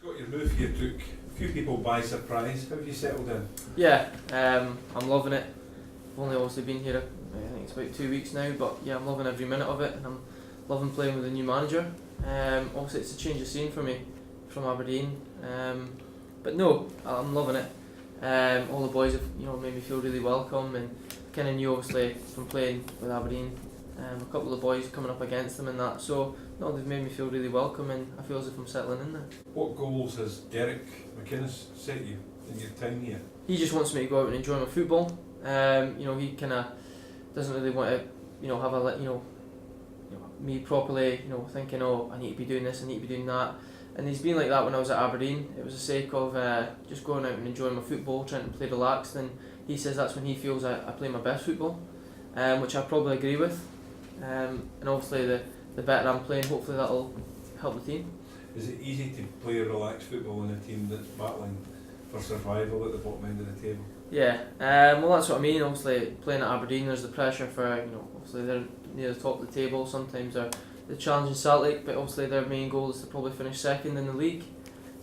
Scott, your move here took a few people by surprise. How have you settled in? Yeah, I'm loving it. I've only obviously been here, I think it's about 2 weeks now, but yeah, I'm loving every minute of it, and I'm loving playing with a new manager. Obviously it's a change of scene for me from Aberdeen, but no, I'm loving it. All the boys have made me feel really welcome, and kind of knew obviously from playing with Aberdeen, a couple of boys coming up against them and that, so no, they've made me feel really welcome, and I feel as if I'm settling in there. What goals has Derek McInnes set you in your time here? He just wants me to go out and enjoy my football. He kind of doesn't really want to, have a me properly, thinking, oh, I need to be doing this, I need to be doing that. And he's been like that when I was at Aberdeen. It was the sake of just going out and enjoying my football, trying to play relaxed. And he says that's when he feels I play my best football, which I probably agree with. And obviously the better I'm playing, hopefully that'll help the team. Is it easy to play a relaxed football in a team that's battling for survival at the bottom end of the table? Yeah, well that's what I mean. Obviously playing at Aberdeen, there's the pressure for obviously they're near the top of the table. Sometimes they're challenging Celtic, but obviously their main goal is to probably finish second in the league.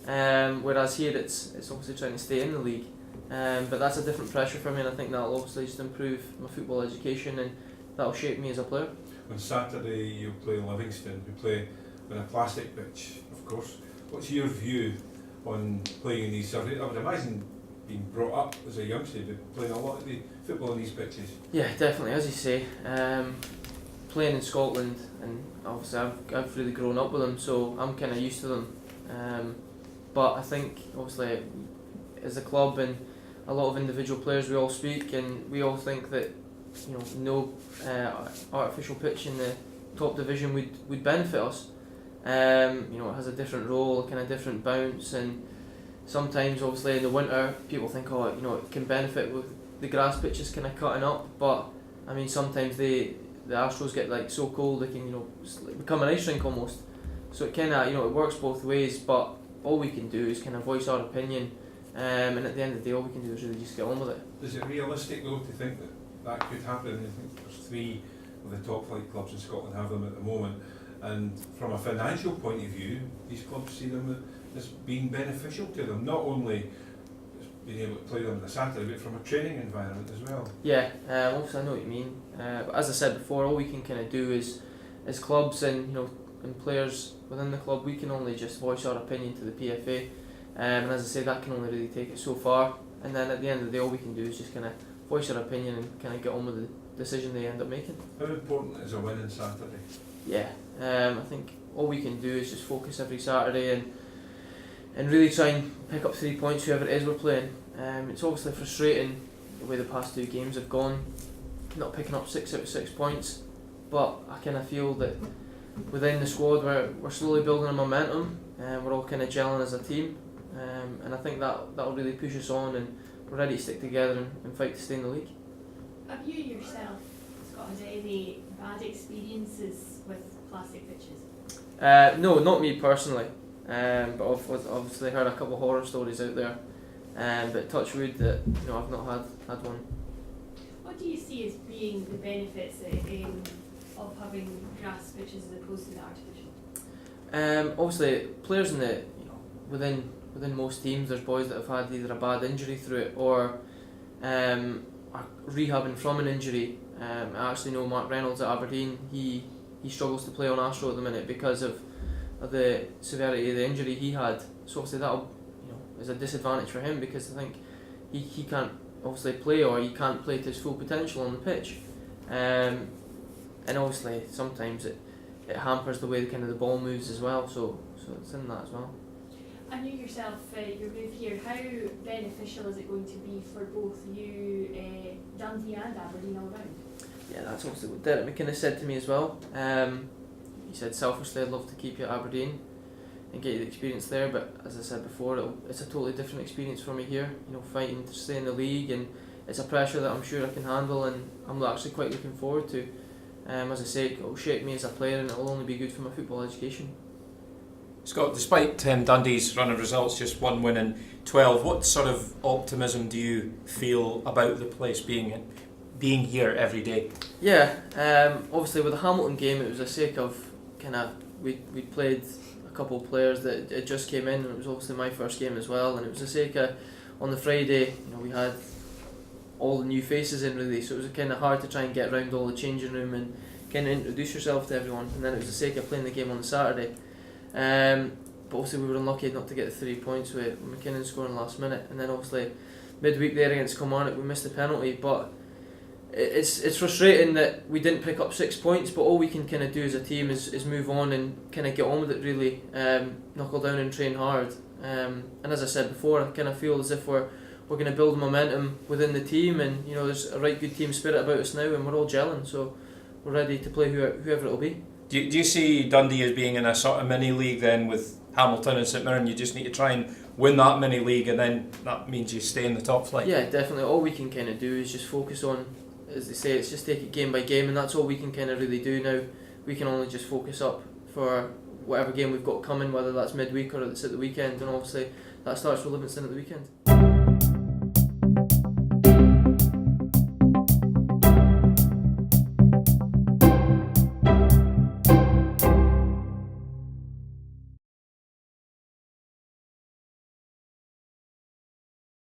Whereas here it's obviously trying to stay in the league. But that's a different pressure for me, and I think that'll obviously just improve my football education, and that'll shape me as a player. On Saturday you'll play Livingston, who play on a plastic pitch, of course. What's your view on playing in these surfaces? I would imagine being brought up as a youngster, but playing a lot of the football on these pitches. Yeah, definitely, as you say. Playing in Scotland, and obviously I've really grown up with them, so I'm kind of used to them. But I think obviously as a club and a lot of individual players, we all speak and we all think that no artificial pitch in the top division would benefit us. It has a different role, a kind of different bounce, and sometimes obviously in the winter people think it can benefit with the grass pitches kind of cutting up, but I mean sometimes the Astros get like so cold they can become an ice rink almost. So it kind of it works both ways, but all we can do is kind of voice our opinion, and at the end of the day all we can do is really just get on with it. Is it realistic though to think that could happen? I think there's 3 of the top flight clubs in Scotland have them at the moment, and from a financial point of view these clubs see them as being beneficial to them, not only being able to play them on a Saturday, but from a training environment as well. Yeah, obviously I know what you mean. But as I said before, all we can kind of do is, as clubs and and players within the club, we can only just voice our opinion to the PFA. And as I say, that can only really take it so far. And then at the end of the day, all we can do is just kind of voice our opinion and kind of get on with the decision they end up making. How important is a win on Saturday? Yeah, I think all we can do is just focus every Saturday and really try and pick up 3 points whoever it is we're playing. It's obviously frustrating the way the past 2 games have gone, not picking up 6 out of 6 points, but I kind of feel that within the squad we're slowly building a momentum, and we're all kind of gelling as a team, and I think that'll really push us on, and we're ready to stick together and fight to stay in the league. Have you yourself, Scott, had any bad experiences with plastic pitches? No, not me personally, but I've obviously heard a couple of horror stories out there, but touch wood that I've not had one. What do you see as being the benefits of having grass pitches as opposed to the artificial? Obviously, players in the within most teams, there's boys that have had either a bad injury through it or are rehabbing from an injury. I actually know Mark Reynolds at Aberdeen. He struggles to play on Astro at the minute because of the severity of the injury he had. So obviously that is a disadvantage for him, because I think he can't obviously play, or he can't play to his full potential on the pitch. And obviously sometimes it hampers the way the ball moves as well. So it's in that as well. And you yourself, your move here, how beneficial is it going to be for both you, Dundee and Aberdeen all round? Yeah, that's obviously what Derek McInnes said to me as well. He said selfishly I'd love to keep you at Aberdeen and get you the experience there, but as I said before, it's a totally different experience for me here, fighting to stay in the league, and it's a pressure that I'm sure I can handle, and I'm actually quite looking forward to. As I say, it'll shape me as a player, and it'll only be good for my football education. Scott, despite Dundee's run of results, just 1 win in 12, what sort of optimism do you feel about the place being here every day? Yeah, obviously with the Hamilton game, it was a sake of we played a couple of players that it just came in, and it was obviously my first game as well, and it was the sake of, on the Friday, we had all the new faces in really, so it was kind of hard to try and get around all the changing room and kind of introduce yourself to everyone, and then it was the sake of playing the game on the Saturday. But obviously we were unlucky not to get the 3 points with McKinnon scoring last minute, and then obviously midweek there against Kilmarnock we missed the penalty, but it's frustrating that we didn't pick up 6 points, but all we can kind of do as a team is move on and kind of get on with it really, knuckle down and train hard. And as I said before, I kind of feel as if we're going to build momentum within the team, and there's a right good team spirit about us now, and we're all gelling, so we're ready to play whoever it'll be. Do you see Dundee as being in a sort of mini league then with Hamilton and St Mirren? You just need to try and win that mini league, and then that means you stay in the top flight? Yeah, definitely. All we can kind of do is just focus on, as they say, it's just take it game by game, and that's all we can kind of really do now. We can only just focus up for whatever game we've got coming, whether that's midweek or it's at the weekend, and obviously that starts with Livingston at the weekend.